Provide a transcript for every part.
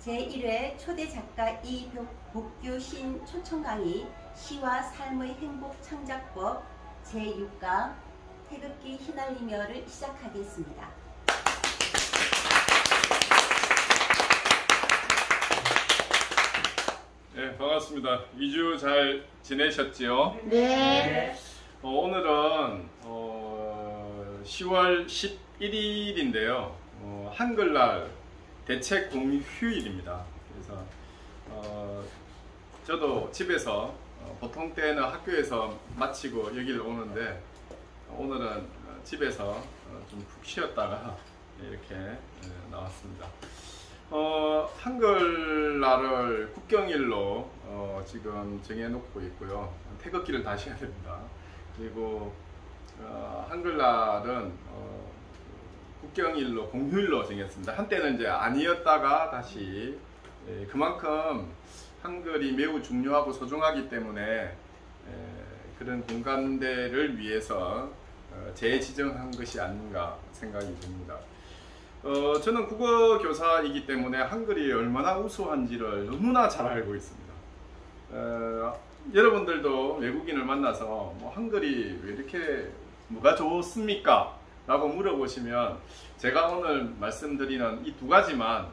제1회 초대 작가 이복규 시인 초청 강의 시와 삶의 행복 창작법 제6강 태극기 휘날리며를 시작하겠습니다. 네, 반갑습니다. 2주 잘 지내셨지요? 네. 오늘은 10월 11일인데요. 한글날 대책 공휴일입니다. 그래서 저도 집에서 보통 때는 학교에서 마치고 여기를 오는데 오늘은 집에서 좀 푹 쉬었다가 이렇게 나왔습니다. 한글날을 국경일로 지금 정해놓고 있고요. 태극기를 다시 해야 됩니다. 그리고 한글날은 국경일로 공휴일로 정했습니다. 한때는 이제 아니었다가 다시 그만큼 한글이 매우 중요하고 소중하기 때문에 그런 공감대를 위해서 재지정한 것이 아닌가 생각이 듭니다. 저는 국어교사이기 때문에 한글이 얼마나 우수한지를 너무나 잘 알고 있습니다. 여러분들도 외국인을 만나서 뭐 한글이 왜 이렇게 뭐가 좋습니까? 라고 물어보시면 제가 오늘 말씀드리는 이 두 가지만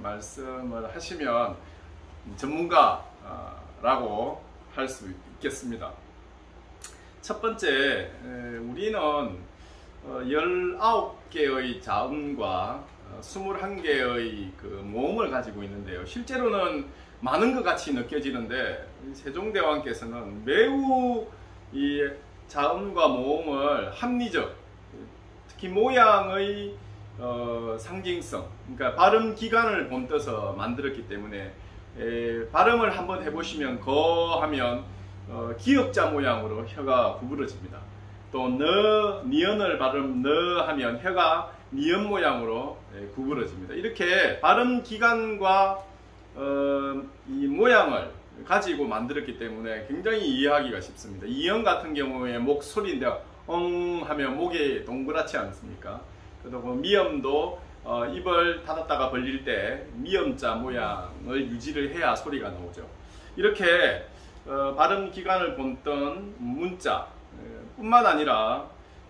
말씀을 하시면 전문가라고 할 수 있겠습니다. 첫 번째, 우리는 19개의 자음과 21개의 그 모음을 가지고 있는데요. 실제로는 많은 것 같이 느껴지는데 세종대왕께서는 매우 이 자음과 모음을 합리적, 특히 모양의 상징성, 그러니까 발음 기관을 본떠서 만들었기 때문에 발음을 한번 해보시면 거 하면 기역자 모양으로 혀가 구부러집니다. 또 니언을 발음 하면 혀가 니언 모양으로 구부러집니다. 이렇게 발음 기관과 이 모양을 가지고 만들었기 때문에 굉장히 이해하기가 쉽습니다. 이언 같은 경우에 목소리인데 하면 목이 동그랗지 않습니까? 그리고 미음도 입을 닫았다가 벌릴 때 미음자 모양을 유지를 해야 소리가 나오죠. 이렇게 발음 기관을 본뜬 문자 뿐만 아니라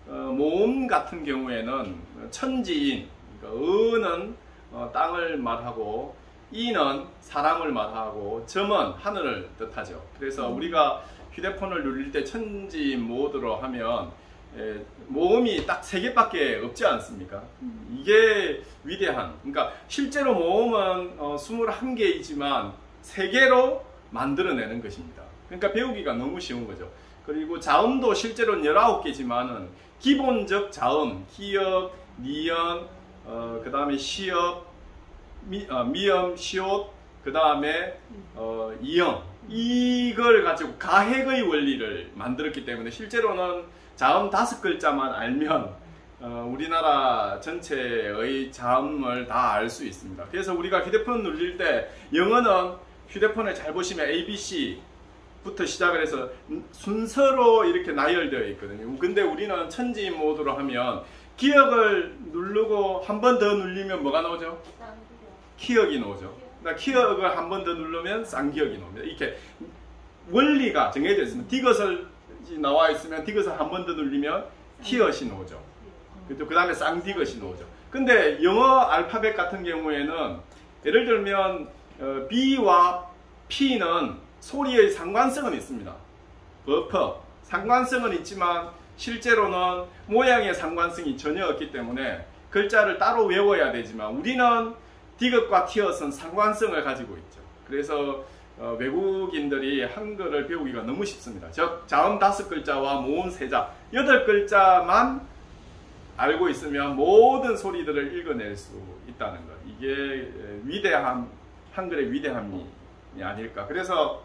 모음 같은 경우에는 천지인, 그러니까 어는 땅을 말하고 이는 사람을 말하고 점은 하늘을 뜻하죠. 그래서 우리가 휴대폰을 누릴 때 천지인 모드로 하면 모음이 딱 3개밖에 없지 않습니까? 이게 위대한, 그러니까 실제로 모음은 21개이지만 3개로 만들어내는 것입니다. 그러니까 배우기가 너무 쉬운 거죠. 그리고 자음도 실제로는 19개지만은 기본적 자음, 기역, 니연, 그 다음에 시역, 미음, 시옷, 그 다음에 이영, 이걸 가지고 가획의 원리를 만들었기 때문에 실제로는 자음 5글자만 알면 우리나라 전체의 자음을 다 알 수 있습니다. 그래서 우리가 휴대폰 눌릴 때 영어는 휴대폰을 잘 보시면 ABC 부터 시작을 해서 순서로 이렇게 나열되어 있거든요. 근데 우리는 천지인 모드로 하면 기역을 누르고 한 번 더 눌리면 뭐가 나오죠? 기역이 나오죠. 그러니까 기역을 한 번 더 누르면 쌍기역이 나옵니다. 이렇게 원리가 정해져 있습니다. 디귿을 나와 있으면 디귿을 한 번 더 눌리면 티엇이 나오죠. 그 다음에 쌍디귿이 나오죠. 근데 영어 알파벳 같은 경우에는 예를 들면 B와 P는 소리의 상관성은 있습니다. 버퍼 상관성은 있지만 실제로는 모양의 상관성이 전혀 없기 때문에 글자를 따로 외워야 되지만 우리는 디귿과 티엇은 상관성을 가지고 있죠. 그래서 외국인들이 한글을 배우기가 너무 쉽습니다. 즉 자음 5글자와 모음 3자 8글자만 알고 있으면 모든 소리들을 읽어낼 수 있다는 것, 이게 위대함, 한글의 위대함이 아닐까. 그래서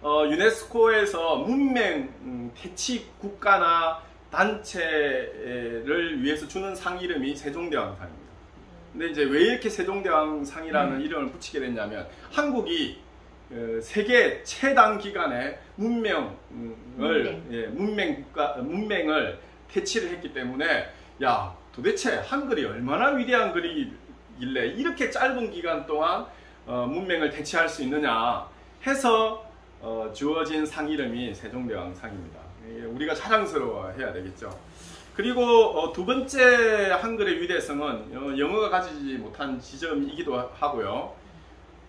유네스코에서 문맹 퇴치 국가나 단체를 위해서 주는 상 이름이 세종대왕상입니다. 근데 이제 왜 이렇게 세종대왕상이라는 이름을 붙이게 됐냐면 한국이 세계 최단 기간에 문맹을 퇴치를 했기 때문에 야 도대체 한글이 얼마나 위대한 글이 일래 이렇게 짧은 기간 동안 문맹을 대체할 수 있느냐 해서 주어진 상 이름이 세종대왕상입니다. 우리가 자랑스러워해야 되겠죠. 그리고 두 번째 한글의 위대성은 영어가 가지지 못한 지점이기도 하고요.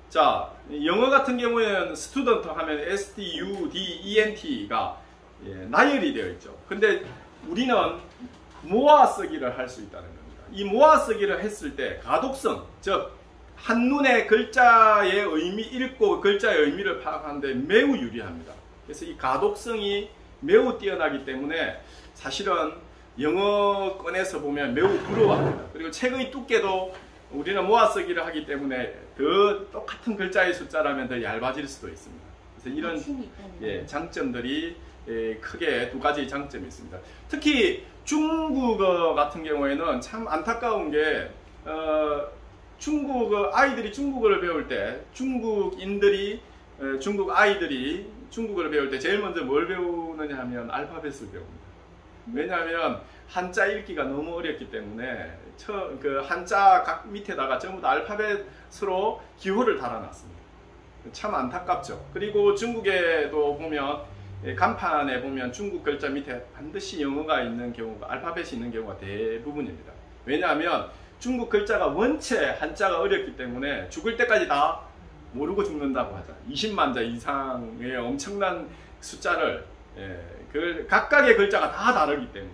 자, 영어 같은 경우에는 스튜던트 하면 STUDENT가 나열이 되어 있죠. 근데 우리는 모아 쓰기를 할 수 있다는 겁니다. 이 모아 쓰기를 했을 때 가독성, 즉 한눈에 글자의 의미 읽고 글자의 의미를 파악하는데 매우 유리합니다. 그래서 이 가독성이 매우 뛰어나기 때문에 사실은 영어권에서 보면 매우 부러워합니다. 그리고 책의 두께도 우리는 모아 쓰기를 하기 때문에 더 똑같은 글자의 숫자라면 더 얇아질 수도 있습니다. 그래서 이런 장점들이 크게 두 가지 장점이 있습니다. 특히 중국어 같은 경우에는 참 안타까운 게 중국어 아이들이 중국어를 배울 때 중국인들이 중국 아이들이 중국어를 배울 때 제일 먼저 뭘 배우느냐 하면 알파벳을 배웁니다. 왜냐하면 한자 읽기가 너무 어렵기 때문에 그 한자 각 밑에다가 전부 다 알파벳으로 기호를 달아놨습니다. 참 안타깝죠. 그리고 중국에도 보면 간판에 보면 중국 글자 밑에 반드시 영어가 있는 경우가 알파벳이 있는 경우가 대부분입니다. 왜냐하면 중국 글자가 원체 한자가 어렵기 때문에 죽을 때까지 다 모르고 죽는다고 하죠. 20만 자 이상의 엄청난 숫자를 그 각각의 글자가 다 다르기 때문에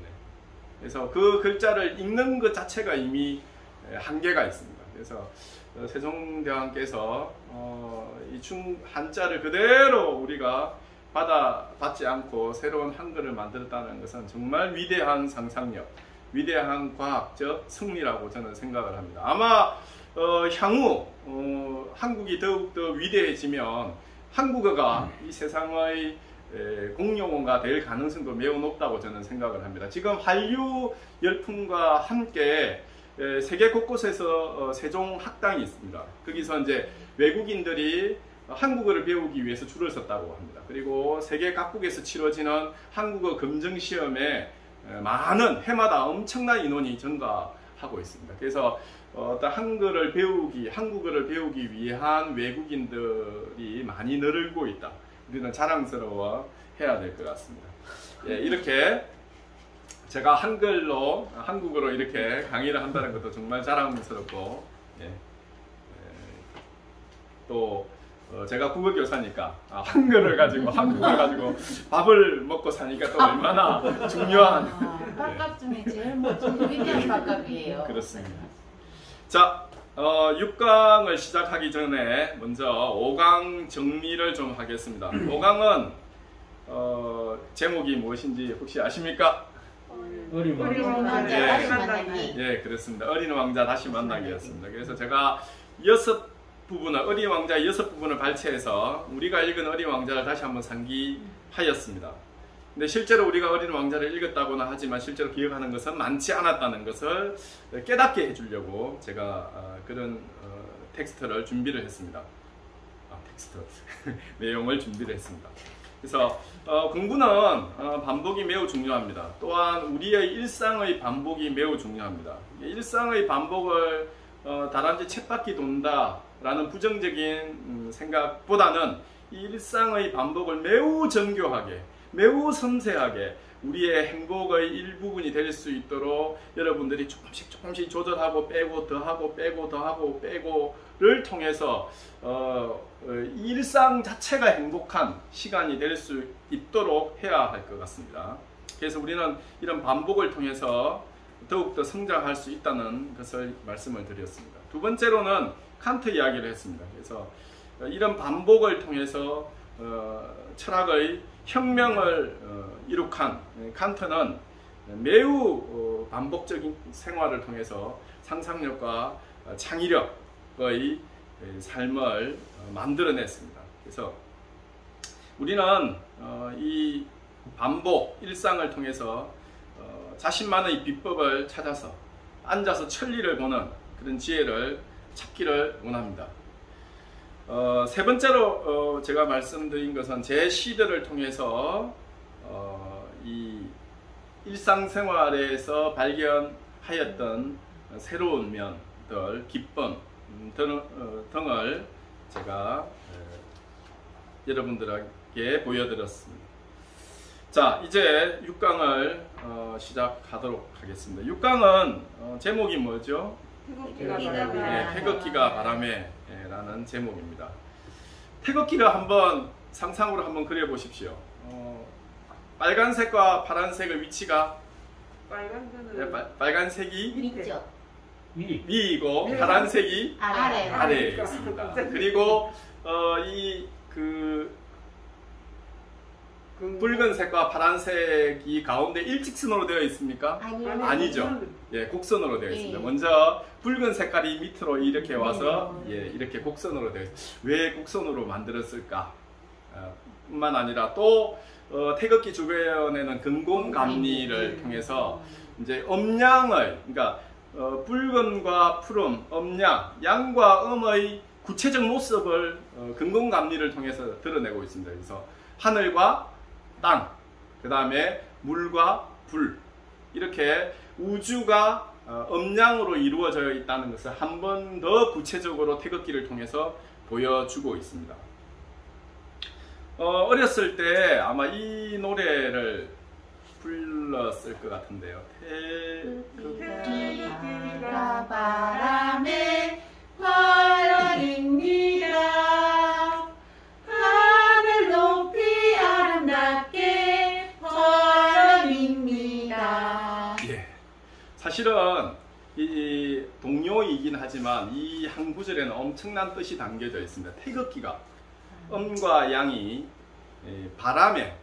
그래서 그 글자를 읽는 것 자체가 이미 한계가 있습니다. 그래서 세종대왕께서 이 한자를 그대로 우리가 받지 않고 새로운 한글을 만들었다는 것은 정말 위대한 상상력, 위대한 과학적 승리라고 저는 생각을 합니다. 아마 향후 한국이 더욱더 위대해지면 한국어가 이 세상의 공용어가 될 가능성도 매우 높다고 저는 생각을 합니다. 지금 한류 열풍과 함께 세계 곳곳에서 세종학당이 있습니다. 거기서 이제 외국인들이 한국어를 배우기 위해서 줄을 섰다고 합니다. 그리고 세계 각국에서 치러지는 한국어 검정시험에 많은 해마다 엄청난 인원이 증가하고 있습니다. 그래서 어떤 한국어를 배우기 위한 외국인들이 많이 늘고 있다. 우리는 자랑스러워 해야 될 것 같습니다. 이렇게 제가 한국어로 이렇게 강의를 한다는 것도 정말 자랑스럽고, 또 제가 국어교사니까 한국어를 가지고 밥을 먹고 사니까 또 얼마나 중요한 밥값 중에 제일 멋진 위대한 밥값이에요. 그렇습니다. 자, 6강을 시작하기 전에 먼저 5강 정리를 좀 하겠습니다. 5강은 제목이 무엇인지 혹시 아십니까? 어린 왕자 다시 만나기. 그렇습니다. 어린 왕자 다시 만나기였습니다. 그래서 제가 어린 왕자의 6부분을 발췌해서 우리가 읽은 어린 왕자를 다시 한번 상기하였습니다. 근데 실제로 우리가 어린 왕자를 읽었다고는 하지만 실제로 기억하는 것은 많지 않았다는 것을 깨닫게 해주려고 제가 그런 텍스트를 준비를 했습니다. 내용을 준비를 했습니다. 그래서 공부는 반복이 매우 중요합니다. 또한 우리의 일상의 반복이 매우 중요합니다. 일상의 반복을 다람쥐 쳇바퀴 돈다 라는 부정적인 생각보다는 이 일상의 반복을 매우 정교하게, 매우 섬세하게 우리의 행복의 일부분이 될 수 있도록 여러분들이 조금씩 조절하고 빼고 더하고 빼고 더하고 빼고를 통해서 일상 자체가 행복한 시간이 될 수 있도록 해야 할 것 같습니다. 그래서 우리는 이런 반복을 통해서 더욱더 성장할 수 있다는 것을 말씀을 드렸습니다. 두 번째로는 칸트 이야기를 했습니다. 그래서 이런 반복을 통해서 철학의 혁명을 이룩한 칸트는 매우 반복적인 생활을 통해서 상상력과 창의력의 삶을 만들어냈습니다. 그래서 우리는 이 반복, 일상을 통해서 자신만의 비법을 찾아서 앉아서 천리를 보는 그런 지혜를 찾기를 원합니다. 세 번째로 제가 말씀드린 것은 제 시들을 통해서 이 일상생활에서 발견하였던 새로운 면, 기쁨 등을 제가 여러분들에게 보여드렸습니다. 자, 이제 6강을 시작하도록 하겠습니다. 6강은 제목이 뭐죠? 태극기가 바람에 라는 제목입니다. 태극기를 한번 상상으로 한번 그려보십시오. 빨간색과 파란색의 위치가 빨간색이 위쪽. 위이고 파란색이 아래. 아래에 있습니다. 그리고 붉은색과 파란색이 가운데 일직선으로 되어 있습니까? 아니죠. 예, 곡선으로 되어 있습니다. 먼저 붉은 색깔이 밑으로 이렇게 와서 이렇게 곡선으로 되어 있습니다. 왜 곡선으로 만들었을까? 뿐만 아니라 또 태극기 주변에는 근공감리를 통해서 이제 음양을, 그러니까 붉은과 푸른, 음양, 양과 음의 구체적 모습을 근공감리를 통해서 드러내고 있습니다. 그래서 하늘과 땅, 그 다음에 물과 불, 이렇게 우주가 음양으로 이루어져 있다는 것을 한 번 더 구체적으로 태극기를 통해서 보여주고 있습니다. 어렸을 때 아마 이 노래를 불렀을 것 같은데요. 태극기가 바람에 펄럭입니다. 하늘 높이 아름답게 펄럭입니다. 예, 사실은 이 동요이긴 하지만 이 한 구절에는 엄청난 뜻이 담겨져 있습니다. 태극기가 음과 양이 바람에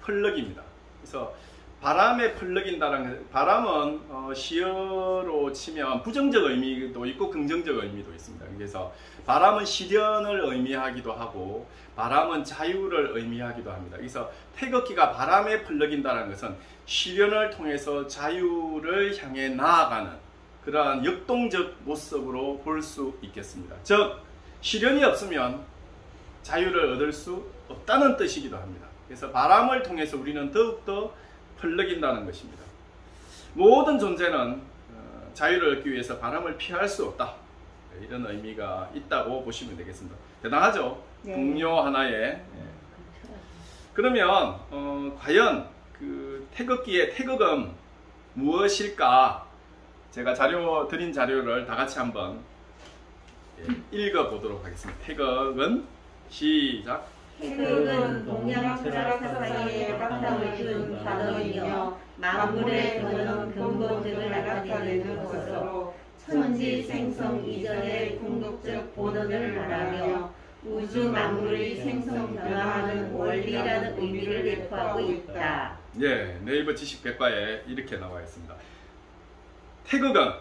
펄럭입니다. 그래서 바람에 펄럭인다는, 바람은 시어로 치면 부정적 의미도 있고 긍정적 의미도 있습니다. 그래서 바람은 시련을 의미하기도 하고 바람은 자유를 의미하기도 합니다. 그래서 태극기가 바람에 펄럭인다는 것은 시련을 통해서 자유를 향해 나아가는 그러한 역동적 모습으로 볼 수 있겠습니다. 즉 시련이 없으면 자유를 얻을 수 없다는 뜻이기도 합니다. 그래서 바람을 통해서 우리는 더욱더 펄럭인다는 것입니다. 모든 존재는 자유를 얻기 위해서 바람을 피할 수 없다, 이런 의미가 있다고 보시면 되겠습니다. 대단하죠? 네. 동요 하나에. 그러면 과연 그 태극기의 태극은 무엇일까? 제가 드린 자료를 다 같이 한번 읽어보도록 하겠습니다. 태극은 시작. 태극은 동양철학 사상의 바탕을 둔 단어이며 만물의 근원 근본 등을 나타내는 것으로 천지 생성 이전의 궁극적 본원을 말하며 우주 만물의 생성 변화하는 원리라는 의미를 내포하고 있다. 예, 네이버 지식백과에 이렇게 나와 있습니다. 태극은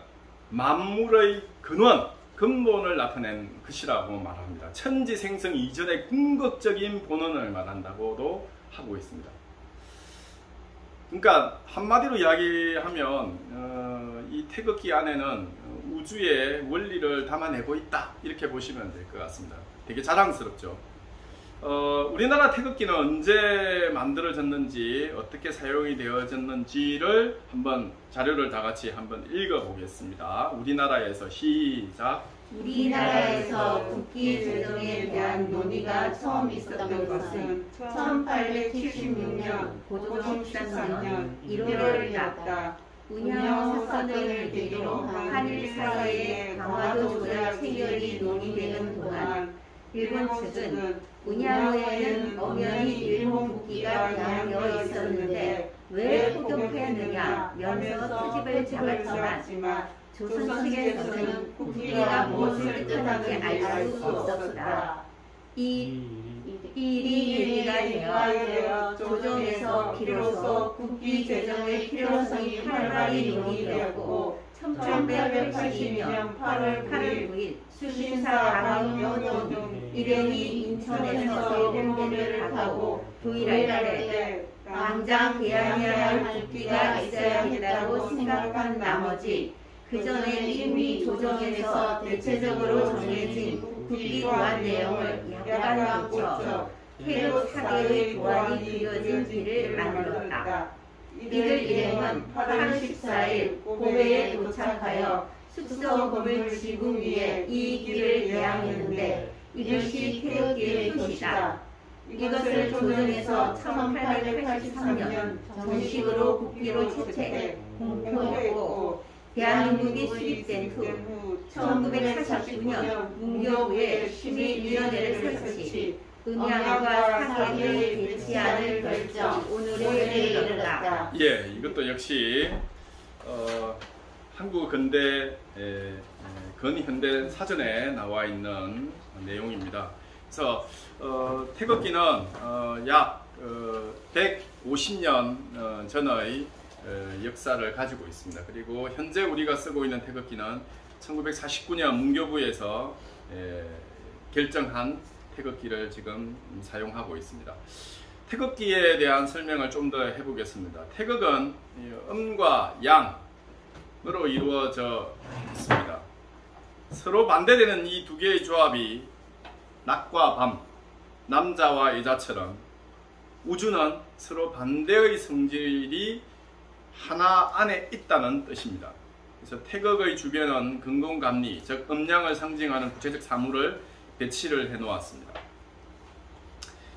만물의 근본을 나타낸 것이라고 말합니다. 천지 생성 이전의 궁극적인 본원을 말한다고도 하고 있습니다. 그러니까 한마디로 이야기하면 이 태극기 안에는 우주의 원리를 담아내고 있다, 이렇게 보시면 될 것 같습니다. 되게 자랑스럽죠. 우리나라 태극기는 언제 만들어졌는지, 어떻게 사용이 되어졌는지를 한번 자료를 다 같이 한번 읽어보겠습니다. 우리나라에서 시작. 우리나라에서 국기 제정에 대한 논의가 처음 있었던 것은 1876년 고종 13년 1월을 났다. 운영 사건을 계기로 한일 사이의 강화도 조약 체결이 논의되는 동안 일본 측은 운양호에는 엄연히 일본 국기가 개항되어 있었는데 왜 포격했느냐면서 트집을 잡았지만 조선 측에서는 국기가 무엇을 뜻하는지 알 수 없었다. 이 일이 계기가 되어 조정에서 비로소 국기 제정의 필요성이 활발히 논의되었고 1882년 8월 9일 수신사 강효동 일행이 인천에서 일본배를 타고 도일할 때 당장 개항해야 할 국기가 있어야 한다고 생각한 나머지 그 전에 이미 조정에서 대체적으로 정해진 국기 교환 내용을 약간 고쳐 태극 사계의 교환이 그려진 길을 만들었다. 이들 일행은 8월 14일 고베에 도착하여 숙성 건물 지붕 위에 이 길을 개항했는데 이것이 태극기의 표시다. 이것을 조정에서 1883년 정식으로 국기로 채택 공포했고 대한민국이 수립된 후 1949년 문교부에 심의위원회를 설치 음양과 사계를 배치하는 결정 오늘에 이르렀다. 예, 이것도 역시 한국 근대 근현대 사전에 나와 있는 내용입니다. 그래서 태극기는 약 150년 전의 역사를 가지고 있습니다. 그리고 현재 우리가 쓰고 있는 태극기는 1949년 문교부에서 결정한 태극기를 지금 사용하고 있습니다. 태극기에 대한 설명을 좀 더 해보겠습니다. 태극은 음과 양으로 이루어져 있습니다. 서로 반대되는 이 두 개의 조합이 낮과 밤, 남자와 여자처럼 우주는 서로 반대의 성질이 하나 안에 있다는 뜻입니다. 그래서 태극의 주변은 근검감리, 즉 음양을 상징하는 구체적 사물을 배치를 해 놓았습니다.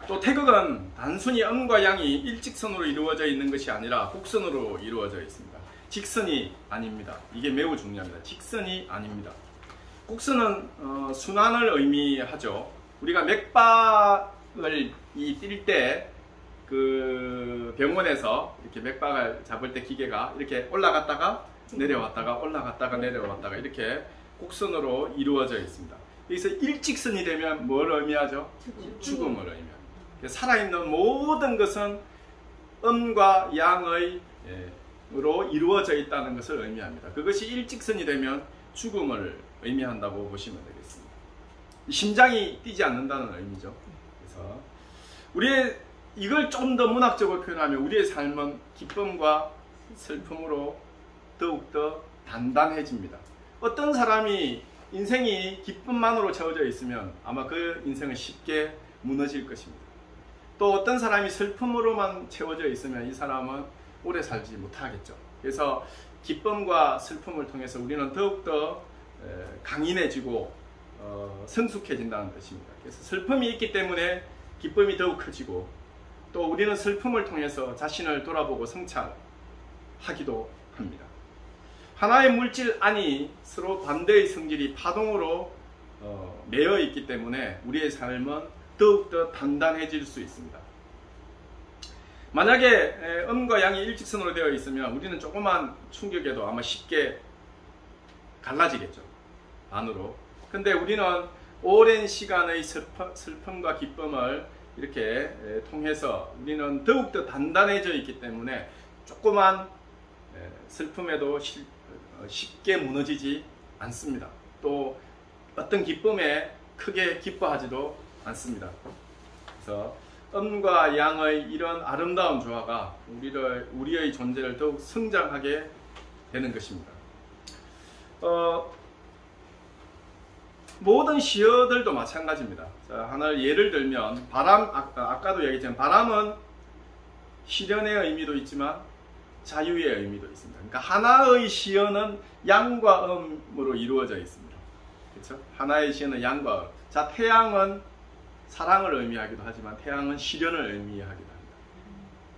또 태극은 단순히 음과 양이 일직선으로 이루어져 있는 것이 아니라 곡선으로 이루어져 있습니다. 직선이 아닙니다. 이게 매우 중요합니다. 직선이 아닙니다. 곡선은 순환을 의미하죠. 우리가 맥박을 뛸 때 그 병원에서 이렇게 맥박을 잡을 때 기계가 이렇게 올라갔다가 내려왔다가 올라갔다가 내려왔다가 이렇게 곡선으로 이루어져 있습니다. 여기서 일직선이 되면 뭘 의미하죠? 죽음을 의미합니다. 살아있는 모든 것은 음과 양의 으로 이루어져 있다는 것을 의미합니다. 그것이 일직선이 되면 죽음을 의미한다고 보시면 되겠습니다. 심장이 뛰지 않는다는 의미죠. 그래서 우리의 이걸 좀 더 문학적으로 표현하면 우리의 삶은 기쁨과 슬픔으로 더욱더 단단해집니다. 어떤 사람이 인생이 기쁨만으로 채워져 있으면 아마 그 인생은 쉽게 무너질 것입니다. 또 어떤 사람이 슬픔으로만 채워져 있으면 이 사람은 오래 살지 못하겠죠. 그래서 기쁨과 슬픔을 통해서 우리는 더욱더 강인해지고 성숙해진다는 뜻입니다. 그래서 슬픔이 있기 때문에 기쁨이 더욱 커지고 또 우리는 슬픔을 통해서 자신을 돌아보고 성찰하기도 합니다. 하나의 물질 안이 서로 반대의 성질이 파동으로 매여 있기 때문에 우리의 삶은 더욱더 단단해질 수 있습니다. 만약에 음과 양이 일직선으로 되어 있으면 우리는 조그만 충격에도 아마 쉽게 갈라지겠죠. 반으로. 근데 우리는 오랜 시간의 슬픔과 기쁨을 이렇게 통해서 우리는 더욱더 단단해져 있기 때문에 조그만 슬픔에도 쉽게 무너지지 않습니다. 또 어떤 기쁨에 크게 기뻐하지도 않습니다. 그래서 음과 양의 이런 아름다운 조화가 우리의 존재를 더욱 성장하게 되는 것입니다. 모든 시어들도 마찬가지입니다. 자, 하나를 예를 들면 바람, 아까도 얘기했지만 바람은 실현의 의미도 있지만 자유의 의미도 있습니다. 그러니까 하나의 시어는 양과 음으로 이루어져 있습니다. 그렇죠? 하나의 시어는 양과 음. 자, 태양은 사랑을 의미하기도 하지만 태양은 실현을 의미하기도 합니다.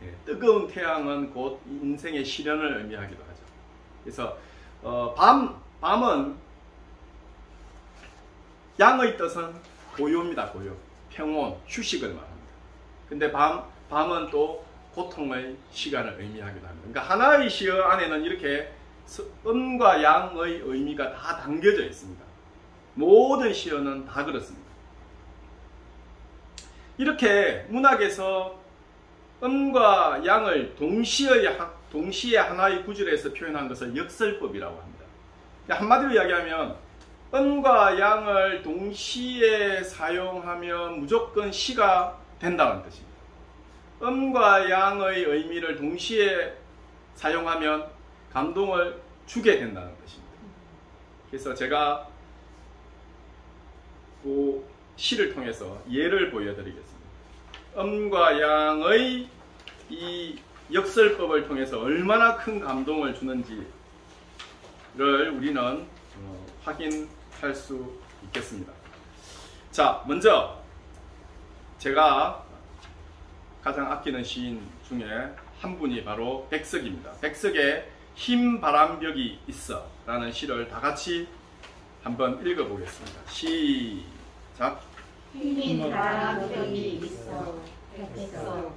예, 뜨거운 태양은 곧 인생의 실현을 의미하기도 하죠. 그래서 밤은 양의 뜻은 고요입니다. 고요. 평온, 휴식을 말합니다. 근데 밤은 또 고통의 시간을 의미하기도 합니다. 그러니까 하나의 시어 안에는 이렇게 음과 양의 의미가 다 담겨져 있습니다. 모든 시어는 다 그렇습니다. 이렇게 문학에서 음과 양을 동시에 하나의 구절에서 표현한 것을 역설법이라고 합니다. 한마디로 이야기하면 음과 양을 동시에 사용하면 무조건 시가 된다는 뜻입니다. 음과 양의 의미를 동시에 사용하면 감동을 주게 된다는 뜻입니다. 그래서 제가 그 시를 통해서 예를 보여드리겠습니다. 음과 양의 이 역설법을 통해서 얼마나 큰 감동을 주는지를 우리는 확인할 수 있겠습니다. 자, 먼저 제가 가장 아끼는 시인 중에 한 분이 바로 백석입니다. 백석의 흰 바람벽이 있어 라는 시를 다 같이 한번 읽어보겠습니다. 시작. 흰 바람벽이 있어 백석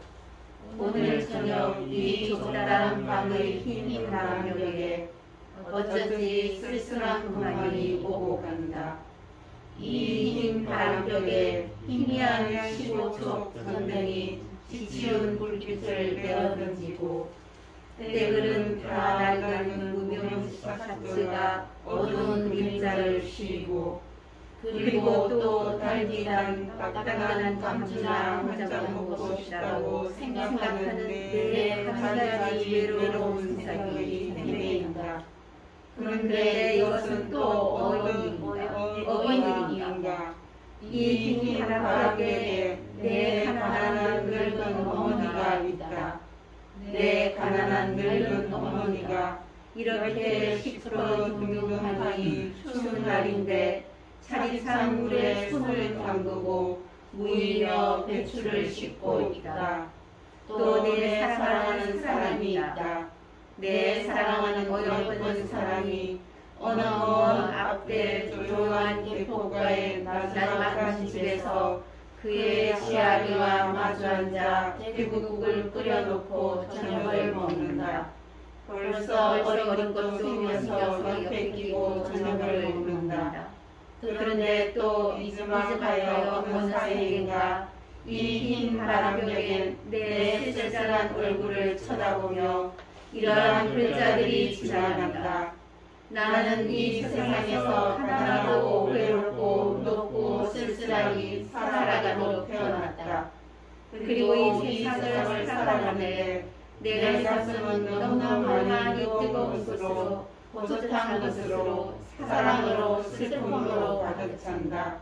오늘 저녁 이 좁다란 방의 흰 바람벽에 어쩐지 쓸쓸한 공간이 오고 간다. 이 흰 바람벽에 희미한 15촉 전등이 지치운 불빛을 내어던지고 때들은 다 낡은 무명 샤츠가 어두운 그림자를 씌우고 그리고 또 달기난 따끈한 감주나 혼자 먹고 싶다고 생각하는 내 한 가지 외로운 생각이 헤매인다. 그런데 이것은 또 어머니인가? 이 흰 바람벽에 내 가난한 늙은 어머니가 있다. 내 가난한 늙은 어머니가 이렇게 시끄러둥둥하니 추운 날인데 차디찬 물에 손을 담그고 무이며 배추를 씻고 있다. 또 내 사랑하는 사람이 있다. 내 사랑하는 어여쁜 사람이 어느 먼 앞에 조용한 개포가의 마지막 집에서 그의 시아리와 마주 앉아 대구국을 끓여놓고 저녁을 먹는다. 벌써 어린 것도 생겨서 옆에 끼고 저녁을 먹는다. 그런데 또 이즈마하여 어느 사이인가 이 흰 바람벽에 내 쓸쓸한 얼굴을 쳐다보며 이러한 글자들이 지나간다. 나는 이 세상에서 가난하고 외롭고 높고 쓸쓸하게 살아가도록 태어났다. 그리고 이 세상을 살아가는데 내 가슴은 너무너무 뜨거운 것으로 호젓한 것으로 사랑으로 슬픔으로 가득 찬다.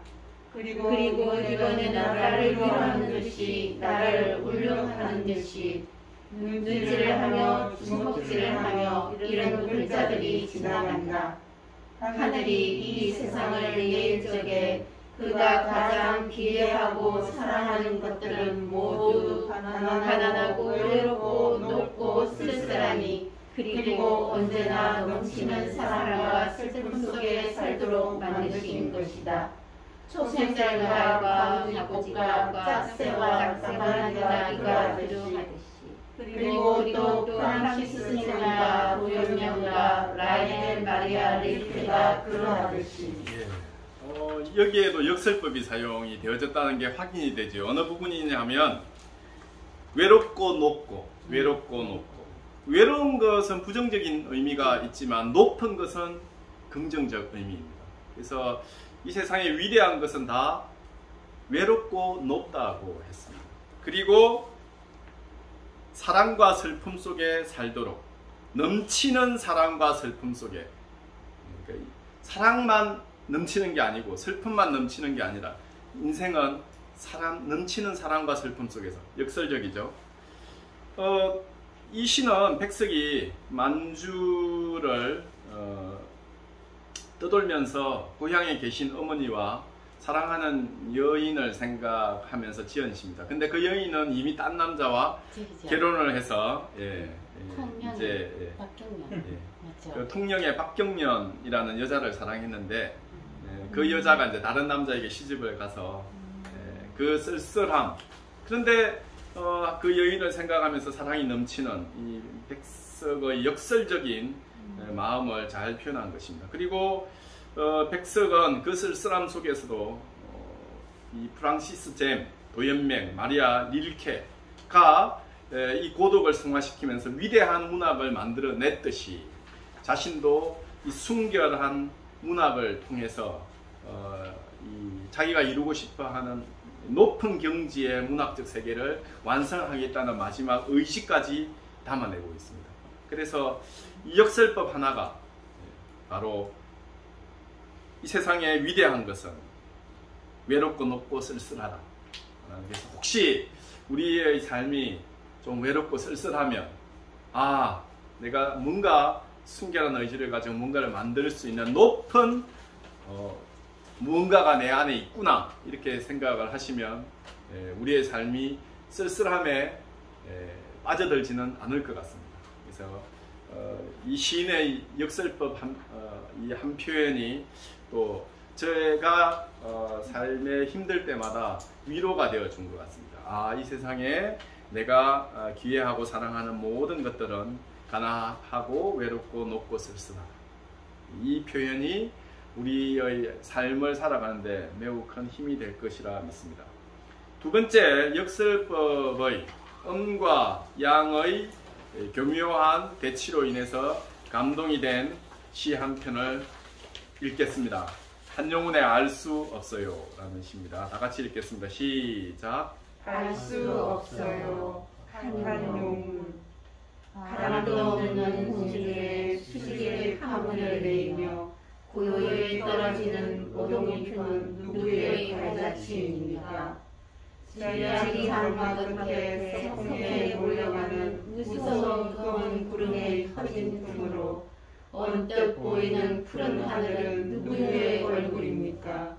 그리고 이번에 나를 위로하는 듯이 나를 울려하는 듯이 눈질을 하며 주먹질을 하며 이런 글자들이 지나간다. 하늘이 이 세상을 내일 적에 그가 가장 기대하고 사랑하는 것들은 모두 가난하고 외롭고 높고 쓸쓸하니 그리고 언제나 넘치는 사랑과 슬픔 속에 살도록 만드신 것이다. 초생자가 아버지가 짝새와 짝새가 이가 그리고 또 프랑시스 스님과 로연명과 라이넬 마리아 릴케가 그러하듯이 여기에도 역설법이 사용이 되어졌다는 게 확인이 되죠. 어느 부분이냐 하면 외롭고 높고 외로운 것은 부정적인 의미가 있지만 높은 것은 긍정적 의미입니다. 그래서 이 세상에 위대한 것은 다 외롭고 높다고 했습니다. 그리고 사랑과 슬픔 속에 살도록 넘치는 사랑과 슬픔 속에 그러니까 사랑만 넘치는 게 아니고 슬픔만 넘치는 게 아니라 인생은 넘치는 사랑과 슬픔 속에서 역설적이죠. 이 시는 백석이 만주를 떠돌면서 고향에 계신 어머니와 사랑하는 여인을 생각하면서 지은 시입니다. 근데 그 여인은 이미 딴 남자와 결혼을 해서 이제 그 통영의 박경련이라는 여자를 사랑했는데 그 여자가 이제 다른 남자에게 시집을 가서 그 쓸쓸함 그런데 그 여인을 생각하면서 사랑이 넘치는 이 백석의 역설적인 마음을 잘 표현한 것입니다. 그리고 백석은 그 쓸쓸함 속에서도 이 프랑시스 잼, 도연맹, 마리아 릴케가 이 고독을 승화시키면서 위대한 문학을 만들어냈듯이 자신도 이 순결한 문학을 통해서 자기가 이루고 싶어하는 높은 경지의 문학적 세계를 완성하겠다는 마지막 의식까지 담아내고 있습니다. 그래서 이 역설법 하나가 바로 이 세상에 위대한 것은 외롭고 높고 쓸쓸하다. 그래서 혹시 우리의 삶이 좀 외롭고 쓸쓸하면 내가 뭔가 순결한 의지를 가지고 뭔가를 만들 수 있는 높은 무언가가 내 안에 있구나 이렇게 생각을 하시면 우리의 삶이 쓸쓸함에 빠져들지는 않을 것 같습니다. 그래서 이 시인의 역설법 이 한 표현이 또 제가 삶에 힘들 때마다 위로가 되어 준 것 같습니다. 아, 이 세상에 내가 기회하고 사랑하는 모든 것들은 가난하고 외롭고 높고 쓸쓸하다. 이 표현이 우리의 삶을 살아가는데 매우 큰 힘이 될 것이라 믿습니다. 두 번째, 역설법의 음과 양의 교묘한 대치로 인해서 감동이 된 시 한 편을 읽겠습니다. 한영훈의 알 수 없어요 라는 시입니다. 다 같이 읽겠습니다. 시작. 알 수 없어요. 한영훈. 바람도 없는 공중에 수직의 파문을 내리며 고요히 떨어지는 오동잎은 누구의 발자취입니까? 지리한 마을 끝에 새콤하게 몰려가는 무서운 구름의 커진 틈으로 언뜻 보이는 푸른 하늘은 누구의 얼굴입니까?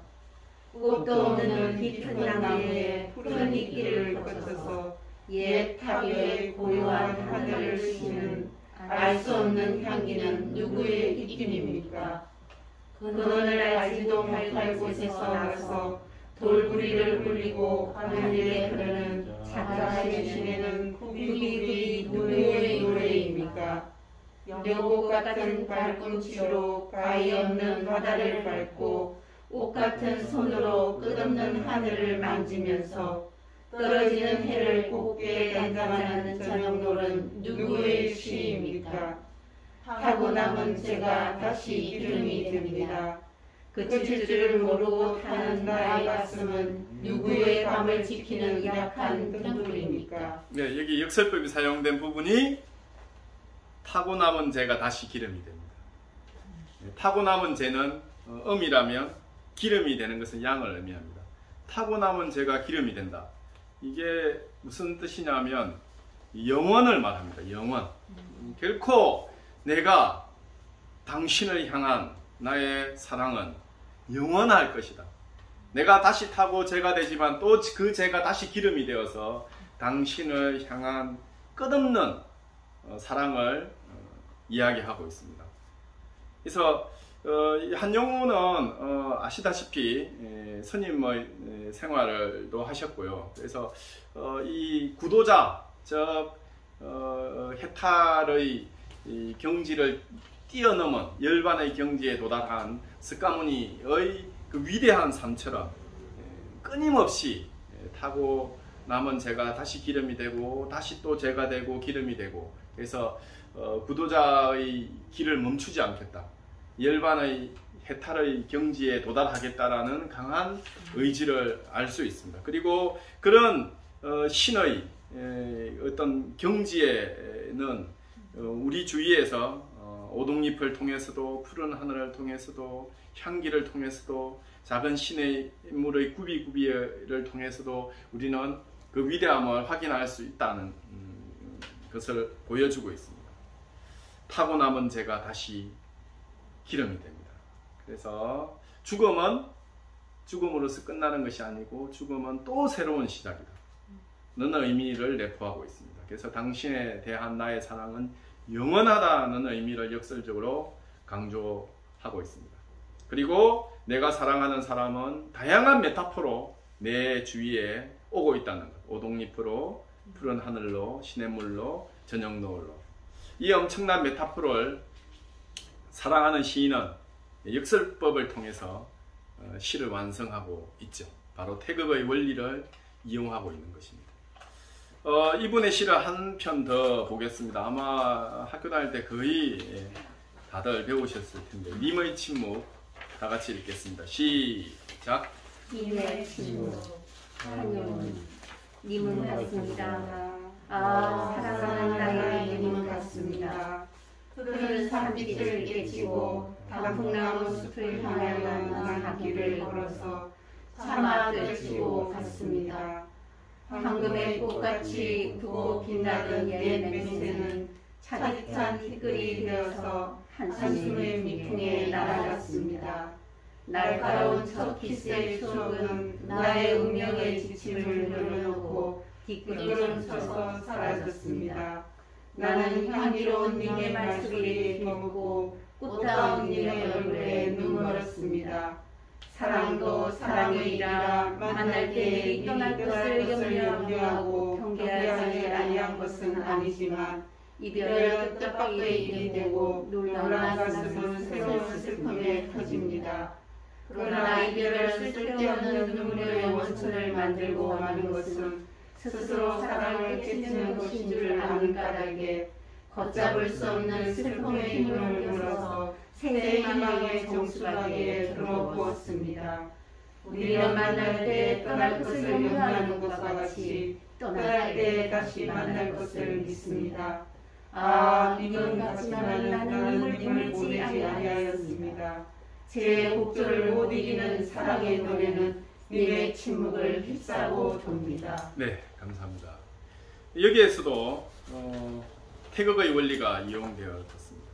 꽃도 없는 깊은 나무에 푸른 이끼를 거쳐서 옛 탑 위에 고요한 하늘을 쉬는 알 수 없는 향기는 누구의 입김입니까? 그늘을 알지도 못할 곳에서 나서 돌부리를 굴리고 하늘에 흐르는 작은 시내는 구비구비 누구의 노래입니까? 여보 같은 발꿈치로 바위 없는 바다를 밟고 옷 같은 손으로 끝없는 하늘을 만지면서 떨어지는 해를 곱게 감당하는 저녁노는 누구의 시입니까? 타고 남은 제가 다시 기름이 됩니다. 그칠 줄을 모르고 타는 나의 가슴은 누구의 밤을 지키는 약한 등불입니까? 네, 여기 역설법이 사용된 부분이 타고 남은 재가 다시 기름이 됩니다. 타고 남은 재는 음이라면 기름이 되는 것은 양을 의미합니다. 타고 남은 재가 기름이 된다. 이게 무슨 뜻이냐면 영원을 말합니다. 영원. 결코 내가 당신을 향한 나의 사랑은 영원할 것이다. 내가 다시 타고 재가 되지만 또 그 재가 다시 기름이 되어서 당신을 향한 끝없는 사랑을 이야기하고 있습니다. 그래서 한영훈은 아시다시피 선임의 생활도 하셨고요. 그래서 이 구도자, 즉 해탈의 경지를 뛰어넘은 열반의 경지에 도달한 스가모니의 그 위대한 삶처럼 끊임없이 타고 남은 재가 다시 기름이 되고 다시 또 재가 되고 기름이 되고, 그래서 구도자의 길을 멈추지 않겠다. 열반의 해탈의 경지에 도달하겠다라는 강한 의지를 알 수 있습니다. 그리고 그런 신의 어떤 경지에는 우리 주위에서 오동잎을 통해서도 푸른 하늘을 통해서도 향기를 통해서도 작은 신의 인물의 구비구비를 통해서도 우리는 그 위대함을 확인할 수 있다는 것을 보여주고 있습니다. 타고 남은 재가 다시 기름이 됩니다. 그래서 죽음은 죽음으로서 끝나는 것이 아니고 죽음은 또 새로운 시작이다 는 의미를 내포하고 있습니다. 그래서 당신에 대한 나의 사랑은 영원하다는 의미를 역설적으로 강조하고 있습니다. 그리고 내가 사랑하는 사람은 다양한 메타포로 내 주위에 오고 있다는 것. 오동잎으로, 푸른 하늘로, 시냇물로, 저녁 노을로. 이 엄청난 메타포를 사랑하는 시인은 역설법을 통해서 시를 완성하고 있죠. 바로 태극의 원리를 이용하고 있는 것입니다. 이분의 시를 한 편 더 보겠습니다. 아마 학교 다닐 때 거의 다들 배우셨을 텐데, 님의 침묵 다 같이 읽겠습니다. 시작. 님의 침묵. 한영훈. 님은 같습니다. 아, 사랑하는 나의 님은 같습니다. 푸른 산빛을 깨치고 단풍나무 숲을 향하여 나는 길을 걸어서 차마 떨치고 갔습니다. 황금의 꽃같이 크고 빛나던 옛 맹세는 차디찬 티끌이 되어서 한숨의 미풍에 날아갔습니다. 날카로운 첫 키스의 추억은 나의 운명의 지침을 늘어놓고 뒷걸음 서서 사라졌습니다. 나는 향기로운 님의 말소리에 힘없고 꽃다운 님의 얼굴에 눈멀었습니다. 사랑도 사랑이라 만날 때 떠날 것을 염려하고 경계하지 아니한 것은 아니지만 이별의 뜻밖의 일이 되고 놀라운 가슴은 새로운 슬픔에 터집니다. 그러나 이별을 쓸데없는 눈물의 원천을 만들고 마는 것은 스스로 사랑을 깨치는 것인 줄 아는 까닭에 걷잡을 수 없는 슬픔의 힘을 물어서 새 희망의 정수가에 들어부었습니다. 우리는 만날 때 떠날 것을 염려하는 것과 같이 떠날 때 다시 만날 것을 믿습니다. 님은 같지만 나는 님을 보내지 아니하였습니다. 제 곡조를 못 이기는 사랑의 노래는 님의 침묵을 휩싸고 돕니다. 네, 감사합니다. 여기에서도 태극의 원리가 이용되었습니다.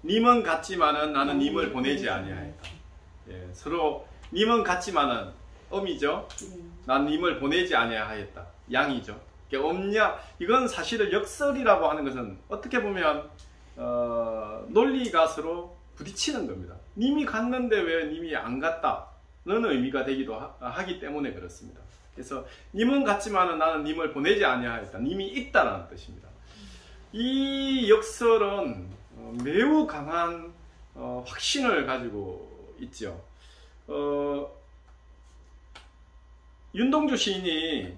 님은 같지만은 나는 님을 보내지 아니하였다. 예, 서로 님은 같지만은 음이죠. 난 님을 보내지 아니하였다. 양이죠. 이건 사실은 역설이라고 하는 것은 어떻게 보면 논리가 서로 부딪히는 겁니다. 님이 갔는데 왜 님이 안 갔다는 의미가 되기도 하기 때문에 그렇습니다. 그래서 님은 갔지만은 나는 님을 보내지 아니하였다. 님이 있다라는 뜻입니다. 이 역설은 매우 강한 확신을 가지고 있죠. 윤동주 시인이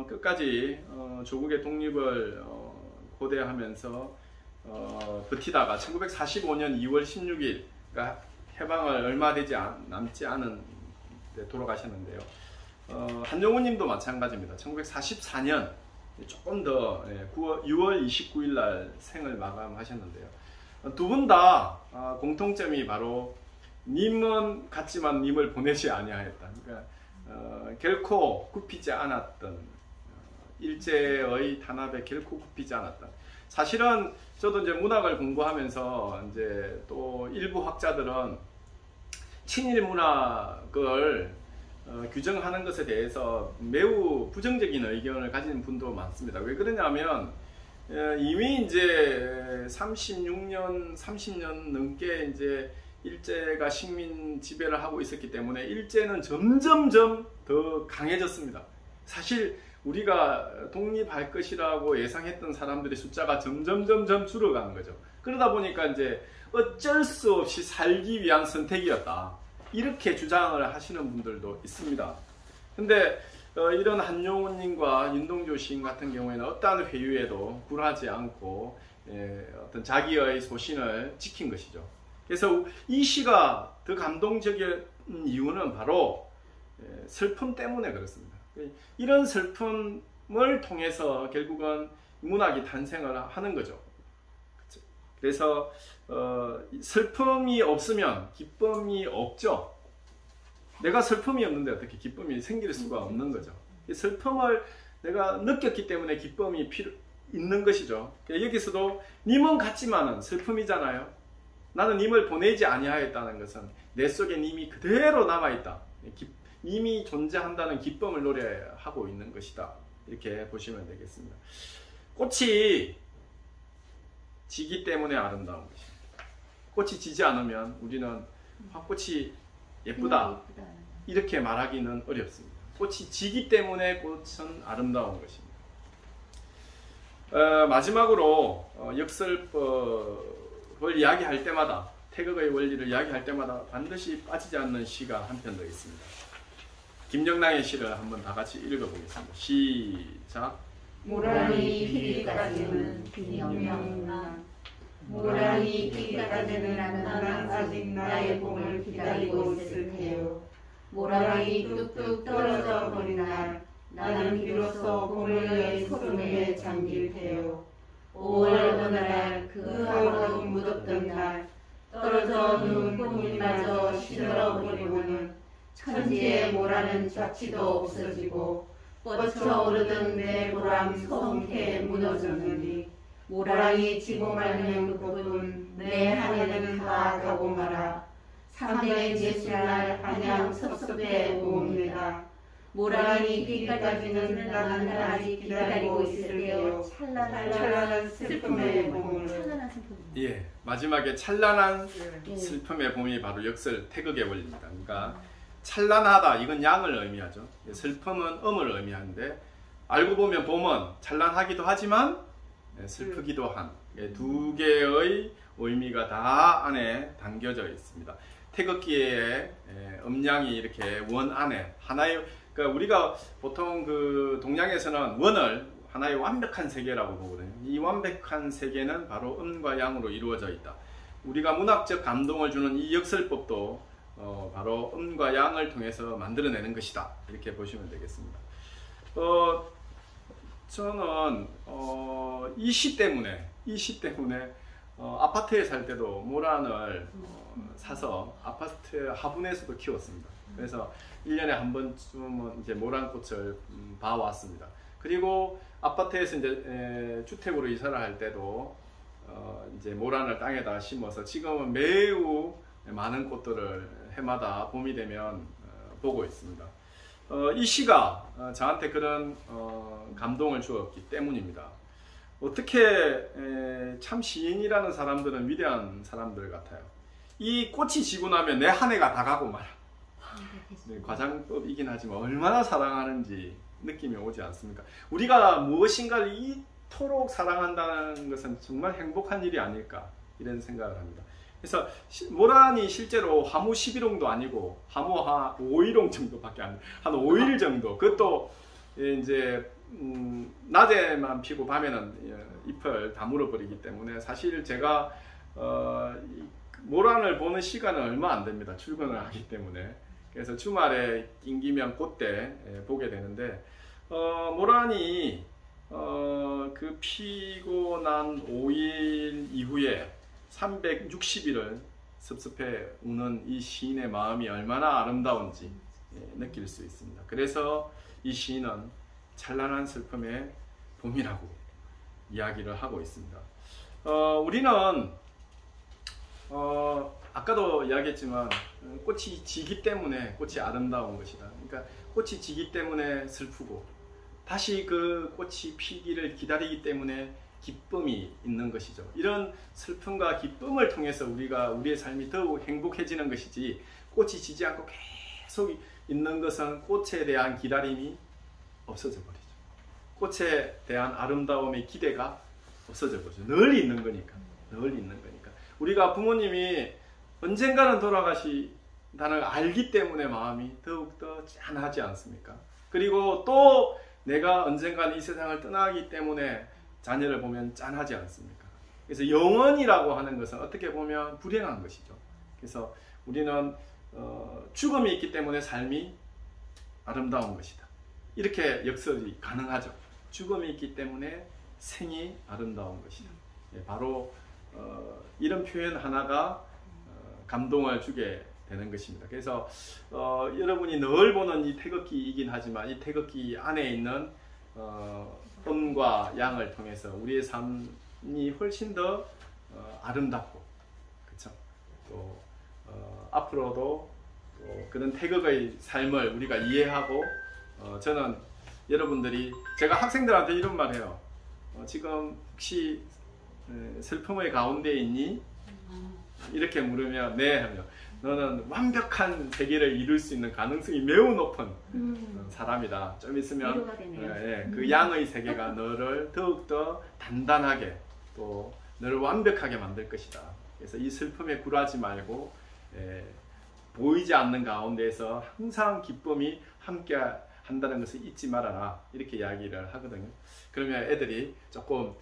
끝까지 조국의 독립을 고대하면서 버티다가 1945년 2월 16일 그러니까 해방을 얼마 되지 남지 않은 데 돌아가셨는데요. 한용운 님도 마찬가지입니다. 1944년 조금 더 6월 29일 날 생을 마감하셨는데요. 두 분 다 공통점이 바로 님은 같지만 님을 보내지 아니하였다. 그러니까 결코 굽히지 않았던 일제의 탄압에 결코 굽히지 않았던. 사실은 저도 이제 문학을 공부하면서 이제 또 일부 학자들은 친일 문학을 규정하는 것에 대해서 매우 부정적인 의견을 가진 분도 많습니다. 왜 그러냐면 이미 이제 30년 넘게 이제 일제가 식민 지배를 하고 있었기 때문에 일제는 점점점 더 강해졌습니다. 사실 우리가 독립할 것이라고 예상했던 사람들의 숫자가 점점 줄어가는 거죠. 그러다 보니까 이제 어쩔 수 없이 살기 위한 선택이었다. 이렇게 주장을 하시는 분들도 있습니다. 근데 이런 한용운님과 윤동주 시인 같은 경우에는 어떠한 회유에도 굴하지 않고 어떤 자기의 소신을 지킨 것이죠. 그래서 이 시가 더 감동적인 이유는 바로 슬픔 때문에 그렇습니다. 이런 슬픔을 통해서 결국은 문학이 탄생을 하는 거죠. 그래서 슬픔이 없으면 기쁨이 없죠. 내가 슬픔이 없는데 어떻게 기쁨이 생길 수가 없는 거죠. 이 슬픔을 내가 느꼈기 때문에 기쁨이 있는 것이죠. 여기서도 님은 같지만은 슬픔이잖아요. 나는 님을 보내지 아니하였다는 것은 내 속에 님이 그대로 남아있다. 님이 존재한다는 기쁨을 노래하고 있는 것이다. 이렇게 보시면 되겠습니다. 꽃이 지기 때문에 아름다운 것입니다. 꽃이 지지 않으면 우리는 꽃이 예쁘다 이렇게 말하기는 어렵습니다. 꽃이 지기 때문에 꽃은 아름다운 것입니다. 마지막으로 역설법을 이야기할 때마다 태극의 원리를 이야기할 때마다 반드시 빠지지 않는 시가 한 편 더 있습니다. 김정랑의 시를 한번 다 같이 읽어보겠습니다. 시작. 모란이 피기까지는 비명명 모란이 피기까지는 나는 아직 나의 봄을 기다리고 있을 테요. 모란이 뚝뚝 떨어져 버린 날 나는 비로소 봄의 소름에 잠길 테요. 5월 어느 날 그 하루 묻었던 날 떨어져 누운 봄이마저 시들어버리고는 천지의 모란은 자취도 없어지고 뻗쳐오르던 내 보람 소홍케 무너졌느니 모란이 지고 말면 그 꽃은 내 한 해는 다 가고 말아 340날 한양 섭섭해 옵니다. 모라니 비까지는 나는 아직 기다리고 있을게요. 찬란한 슬픔의 봄을. 예, 마지막에 찬란한 슬픔의 봄이 바로 역설 태극의 원리입니다. 그러니까 찬란하다 이건 양을 의미하죠. 슬픔은 음을 의미하는데 알고 보면 봄은 찬란하기도 하지만 슬프기도 한 두 개의 의미가 다 안에 담겨져 있습니다. 태극기의 음양이 이렇게 원 안에 하나의, 그러니까 우리가 보통 그 동양에서는 원을 하나의 완벽한 세계라고 보거든요. 이 완벽한 세계는 바로 음과 양으로 이루어져 있다. 우리가 문학적 감동을 주는 이 역설법도 바로 음과 양을 통해서 만들어내는 것이다. 이렇게 보시면 되겠습니다. 저는 이 시 때문에 아파트에 살 때도 모란을 사서 아파트 화분에서도 키웠습니다. 그래서 1년에 한 번쯤은 이제 모란꽃을 봐왔습니다. 그리고 아파트에서 이제 주택으로 이사를 할 때도 이제 모란을 땅에다 심어서 지금은 매우 많은 꽃들을 해마다 봄이 되면 보고 있습니다. 이 시가 저한테 그런 감동을 주었기 때문입니다. 어떻게 참 시인이라는 사람들은 위대한 사람들 같아요. 이 꽃이 지고 나면 내 한 해가 다 가고 말아. 과장법이긴 하지만 얼마나 사랑하는지 느낌이 오지 않습니까? 우리가 무엇인가를 이토록 사랑한다는 것은 정말 행복한 일이 아닐까 이런 생각을 합니다. 그래서 모란이 실제로 화무 11홍도 아니고 화무 5일홍 정도밖에 안 돼요. 한 5일 정도. 그것도 이제 낮에만 피고 밤에는 잎을 다 물어버리기 때문에 사실 제가 모란을 보는 시간은 얼마 안 됩니다. 출근을 하기 때문에. 그래서 주말에 낑기면 그때 보게 되는데 모란이 그 피고 난 5일 이후에 360일을 섭섭해 우는 이 시인의 마음이 얼마나 아름다운지 느낄 수 있습니다. 그래서 이 시인은 찬란한 슬픔의 봄이라고 이야기를 하고 있습니다. 우리는 아까도 이야기했지만 꽃이 지기 때문에 꽃이 아름다운 것이다. 그러니까 꽃이 지기 때문에 슬프고 다시 그 꽃이 피기를 기다리기 때문에 기쁨이 있는 것이죠. 이런 슬픔과 기쁨을 통해서 우리의 삶이 더욱 행복해지는 것이지 꽃이 지지 않고 계속 있는 것은 꽃에 대한 기다림이 없어져 버리죠. 꽃에 대한 아름다움의 기대가 없어져 버리죠. 늘 있는 거니까. 우리가 부모님이 언젠가는 돌아가신다는 걸 알기 때문에 마음이 더욱더 짠하지 않습니까? 그리고 또 내가 언젠가는 이 세상을 떠나기 때문에 자녀를 보면 짠하지 않습니까? 그래서 영원이라고 하는 것은 어떻게 보면 불행한 것이죠. 그래서 우리는 죽음이 있기 때문에 삶이 아름다운 것이다. 이렇게 역설이 가능하죠. 죽음이 있기 때문에 생이 아름다운 것이다. 바로 이런 표현 하나가 감동을 주게 되는 것입니다. 그래서 여러분이 늘 보는 이 태극기이긴 하지만 이 태극기 안에 있는 음과 양을 통해서 우리의 삶이 훨씬 더 아름답고, 그렇죠? 또 앞으로도 그런 태극의 삶을 우리가 이해하고 저는 여러분들이 제가 학생들한테 이런 말 해요. 지금 혹시 슬픔의 가운데 있니? 이렇게 물으면 네 하면 너는 완벽한 세계를 이룰 수 있는 가능성이 매우 높은 사람이다. 좀 있으면 그 양의 세계가 너를 더욱더 단단하게 또 너를 완벽하게 만들 것이다. 그래서 이 슬픔에 굴하지 말고 보이지 않는 가운데에서 항상 기쁨이 함께 한다는 것을 잊지 말아라. 이렇게 이야기를 하거든요. 그러면 애들이 조금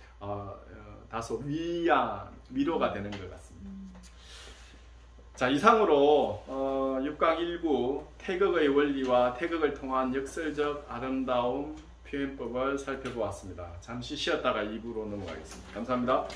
다소 위로가 되는 것 같습니다. 자, 이상으로 6강 1부 태극의 원리와 태극을 통한 역설적 아름다움 표현법을 살펴보았습니다. 잠시 쉬었다가 2부로 넘어가겠습니다. 감사합니다.